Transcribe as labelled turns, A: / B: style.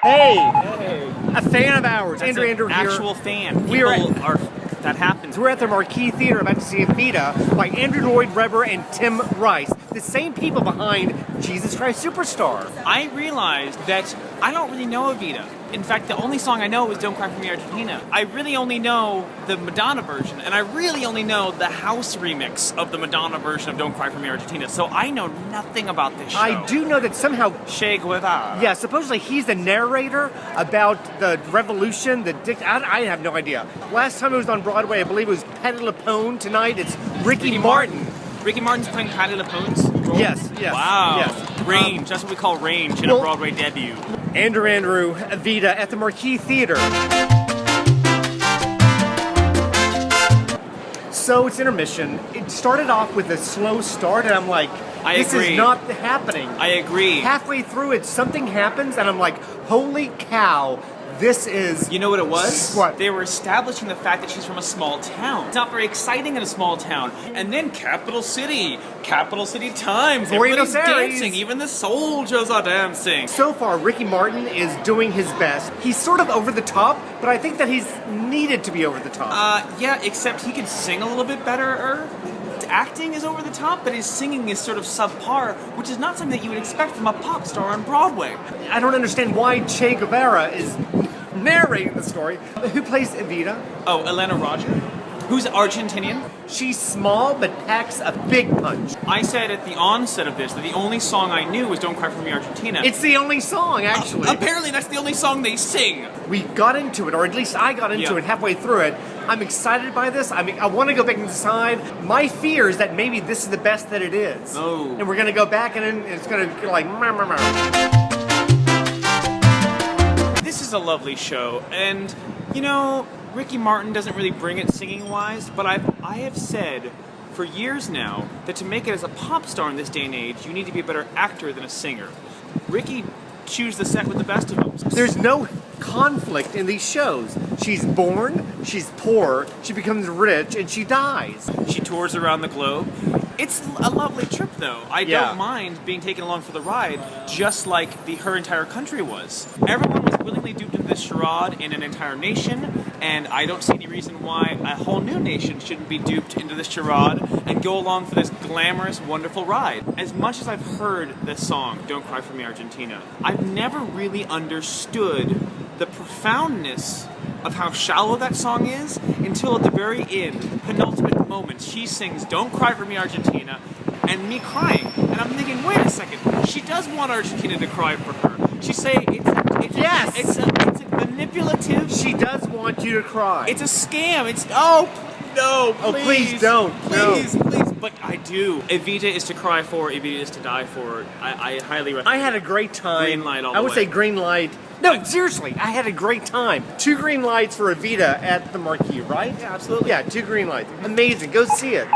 A: Hey,
B: Hey.
A: a fan of ours,
B: That's
A: Andrew
B: an
A: here.
B: actual fan.
A: We are
B: People are. That happens.
A: We're at the Marquis Theatre about to see Evita by Andrew Lloyd Webber and Tim Rice, the same people behind Jesus Christ Superstar.
B: I realized that I don't really know Evita. In fact, the only song I know is Don't Cry For Me Argentina. I really only know the Madonna version, and I really only know the house remix of the Madonna version of Don't Cry For Me Argentina, so I know nothing about this show.
A: I do know that somehow,
B: Che Guevara.
A: yeah, supposedly he's the narrator about the revolution, I have no idea. Last time it was on Broadway, I believe it was Patti LuPone. Tonight it's Ricky Martin.
B: Ricky Martin's playing Patti LuPone's role?
A: Yes.
B: Wow.
A: Yes.
B: Range. That's what we call range in a Broadway debut.
A: Andrew, Evita at the Marquis Theatre. So it's intermission. It started off with a slow start, and I'm like, this is not happening.
B: I agree.
A: Halfway through it, something happens, and I'm like, holy cow, this is...
B: You know what it was?
A: What?
B: They were establishing the fact that she's from a small town. It's not very exciting in a small town. And then capital city times. Everybody's dancing. Even the soldiers are dancing.
A: So far, Ricky Martin is doing his best. He's sort of over the top, but I think that he's needed to be over the top.
B: Yeah, except he could sing a little bit better. Acting is over the top, but his singing is sort of subpar, which is not something that you would expect from a pop star on Broadway.
A: I don't understand why Che Guevara is narrating the story. Who plays Evita?
B: Oh, Elena Roger, who's Argentinian.
A: She's small, but packs a big punch.
B: I said at the onset of this that the only song I knew was Don't Cry For Me Argentina.
A: It's the only song, actually.
B: Apparently that's the only song they sing.
A: We got into it, or at least I got into it halfway through it. I'm excited by this. I mean, I want to go back and decide. My fear is that maybe this is the best that it is.
B: Oh.
A: And we're going to go back and it's going to like...
B: This is a lovely show, and, you know, Ricky Martin doesn't really bring it singing-wise, but I have said for years now that to make it as a pop star in this day and age, you need to be a better actor than a singer. Ricky chews the set with the best of them.
A: There's no conflict in these shows. She's born, she's poor, she becomes rich, and she dies.
B: She tours around the globe. It's a lovely trip, though. I don't mind being taken along for the ride, just like her entire country was. Everyone was willingly duped into this charade in an entire nation, and I don't see any reason why a whole new nation shouldn't be duped into this charade and go along for this glamorous, wonderful ride. As much as I've heard this song, Don't Cry For Me Argentina, I've never really understood the profoundness of how shallow that song is until at the very end, the penultimate moment, she sings Don't Cry For Me Argentina, and me crying. And I'm thinking, wait a second, she does want Argentina to cry for her. She's saying it's a manipulative...
A: She does want you to cry.
B: It's a scam. It's... Oh, no, please.
A: Oh, please don't.
B: Please, please. But I do. Evita is to cry for, Evita is to die for. I highly recommend.
A: I had a great time.
B: Green light all the
A: I would
B: way.
A: say green light. No, seriously, I had a great time. 2 green lights for Evita at the Marquis, right?
B: Yeah, absolutely.
A: Yeah, 2 green lights. Amazing. Go see it.